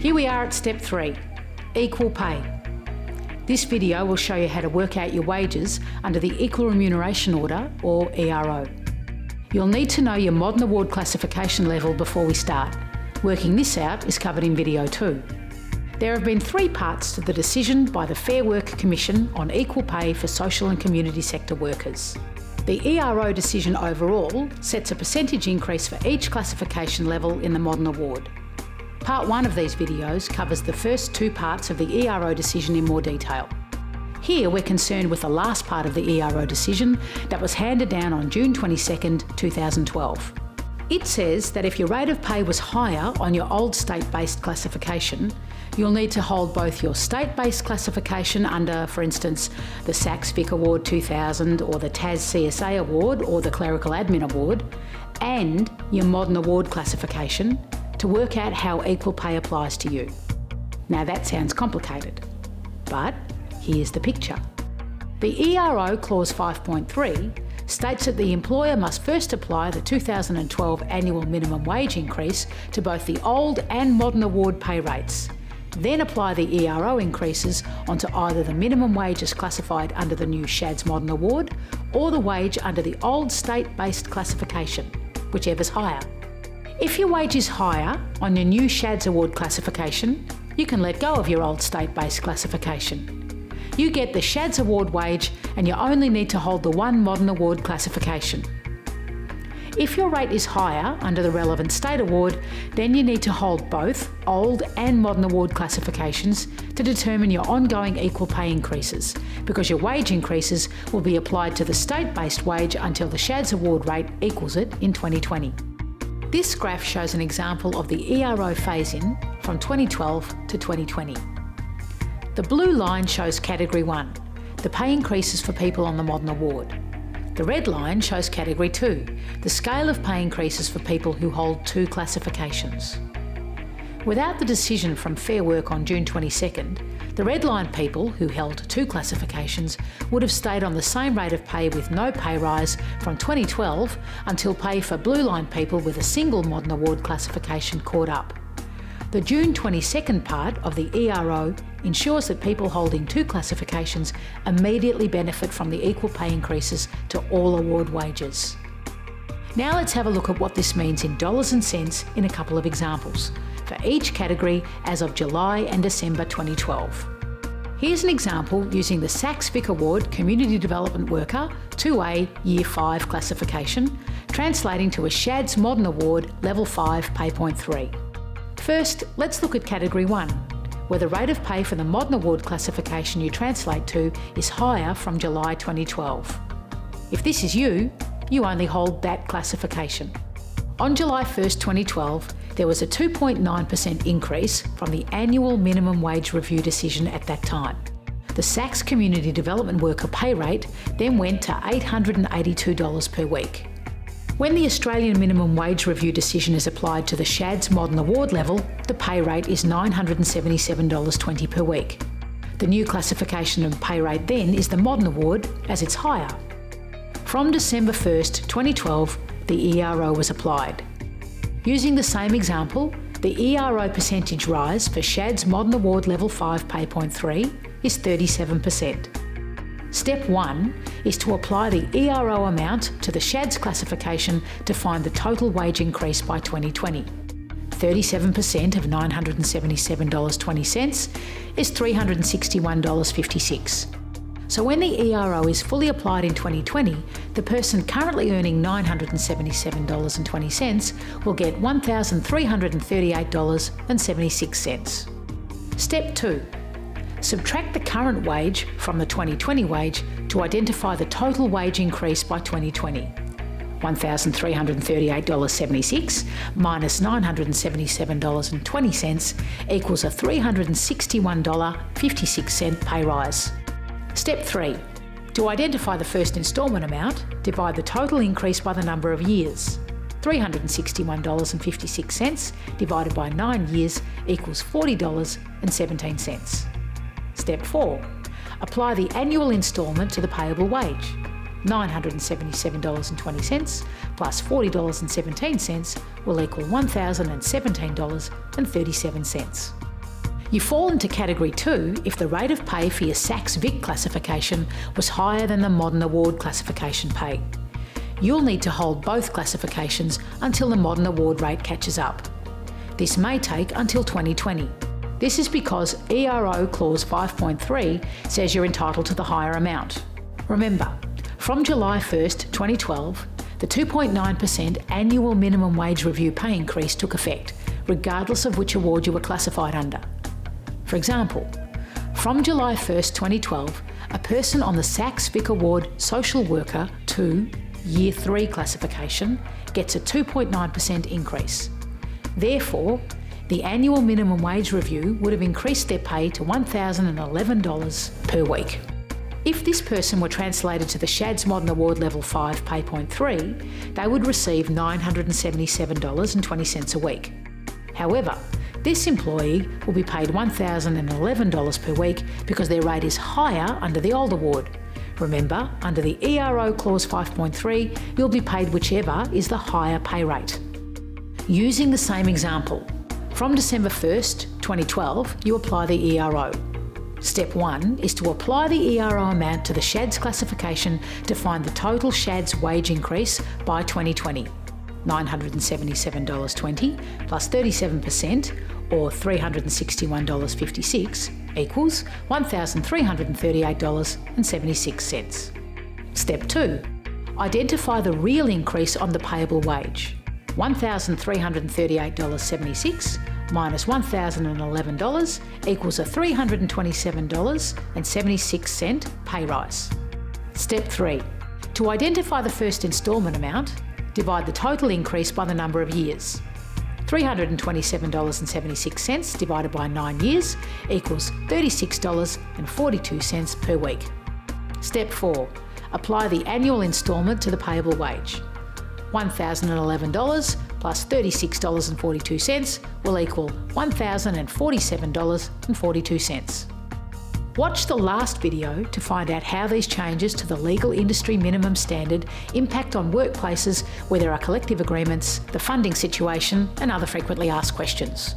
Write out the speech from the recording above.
Here we are at step 3, equal pay. This video will show you how to work out your wages under the Equal Remuneration Order, or ERO. You'll need to know your modern award classification level before we start. Working this out is covered in video 2. There have been 3 parts to the decision by the Fair Work Commission on equal pay for social and community sector workers. The ERO decision overall sets a percentage increase for each classification level in the modern award. Part 1 of these videos covers the first 2 parts of the ERO decision in more detail. Here we're concerned with the last part of the ERO decision that was handed down on June 22, 2012. It says that if your rate of pay was higher on your old state-based classification, you'll need to hold both your state-based classification under, for instance, the SCHCADS Award 2000 or the TAS CSA Award or the Clerical Admin Award, and your modern award classification to work out how equal pay applies to you. Now that sounds complicated, but here's the picture. The ERO Clause 5.3 states that the employer must first apply the 2012 annual minimum wage increase to both the old and modern award pay rates, then apply the ERO increases onto either the minimum wages classified under the new SCHCADS Modern Award or the wage under the old state-based classification, whichever's higher. If your wage is higher on your new SCHCADS Award classification, you can let go of your old state-based classification. You get the SCHCADS Award wage and you only need to hold the one modern award classification. If your rate is higher under the relevant state award, then you need to hold both old and modern award classifications to determine your ongoing equal pay increases, because your wage increases will be applied to the state-based wage until the SCHCADS Award rate equals it in 2020. This graph shows an example of the ERO phase-in from 2012 to 2020. The blue line shows Category 1, the pay increases for people on the modern award. The red line shows Category 2, the scale of pay increases for people who hold 2 classifications. Without the decision from Fair Work on June 22nd, the red line people who held 2 classifications would have stayed on the same rate of pay with no pay rise from 2012 until pay for blue line people with a single modern award classification caught up. The June 22nd part of the ERO ensures that people holding 2 classifications immediately benefit from the equal pay increases to all award wages. Now let's have a look at what this means in dollars and cents in a couple of examples, for each category as of July and December 2012. Here's an example using the SCHCADS Award Community Development Worker 2A Year 5 classification, translating to a SCHCADS Modern Award Level 5 Pay Point 3. First, let's look at Category 1, where the rate of pay for the modern award classification you translate to is higher from July 2012. If this is you, you only hold that classification. On July 1st, 2012, there was a 2.9% increase from the annual minimum wage review decision at that time. The SCHCADS Community Development Worker pay rate then went to $882 per week. When the Australian Minimum Wage Review decision is applied to the SCHCADS Modern Award level, the pay rate is $977.20 per week. The new classification and pay rate then is the Modern Award, as it's higher. From December 1st, 2012, the ERO was applied. Using the same example, the ERO percentage rise for SCHCADS Modern Award Level 5 Pay Point 3 is 37%. Step 1 is to apply the ERO amount to the SCHCADS classification to find the total wage increase by 2020. 37% of $977.20 is $361.56. So when the ERO is fully applied in 2020, the person currently earning $977.20 will get $1,338.76. Step 2. Subtract the current wage from the 2020 wage to identify the total wage increase by 2020. $1,338.76 minus $977.20 equals a $361.56 pay rise. Step 3. To identify the first instalment amount, divide the total increase by the number of years. $361.56 divided by 9 years equals $40.17. Step 4. Apply the annual instalment to the payable wage. $977.20 plus $40.17 will equal $1,017.37. You fall into Category 2 if the rate of pay for your SCHCADS classification was higher than the Modern Award classification pay. You'll need to hold both classifications until the Modern Award rate catches up. This may take until 2020. This is because ERO Clause 5.3 says you're entitled to the higher amount. Remember, from July 1st, 2012, the 2.9% annual minimum wage review pay increase took effect, regardless of which award you were classified under. For example, from July 1st, 2012, a person on the SCHCADS Award Social Worker 2 Year 3 classification gets a 2.9% increase. Therefore, the annual minimum wage review would have increased their pay to $1,011 per week. If this person were translated to the SCHCADS Modern Award Level 5 Pay Point 3, they would receive $977.20 a week. However, this employee will be paid $1,011 per week because their rate is higher under the old award. Remember, under the ERO Clause 5.3, you'll be paid whichever is the higher pay rate. Using the same example, from December 1st, 2012, you apply the ERO. Step 1 is to apply the ERO amount to the SCHCADS classification to find the total SCHCADS wage increase by 2020. $977.20 plus 37% or $361.56 equals $1,338.76. Step 2. Identify the real increase on the payable wage. $1,338.76 minus $1,011 equals a $327.76 pay rise. Step 3. To identify the first instalment amount, divide the total increase by the number of years. $327.76 divided by 9 years equals $36.42 per week. Step 4. Apply the annual instalment to the payable wage. $1,011 plus $36.42 will equal $1,047.42. Watch the last video to find out how these changes to the legal industry minimum standard impact on workplaces where there are collective agreements, the funding situation, and other frequently asked questions.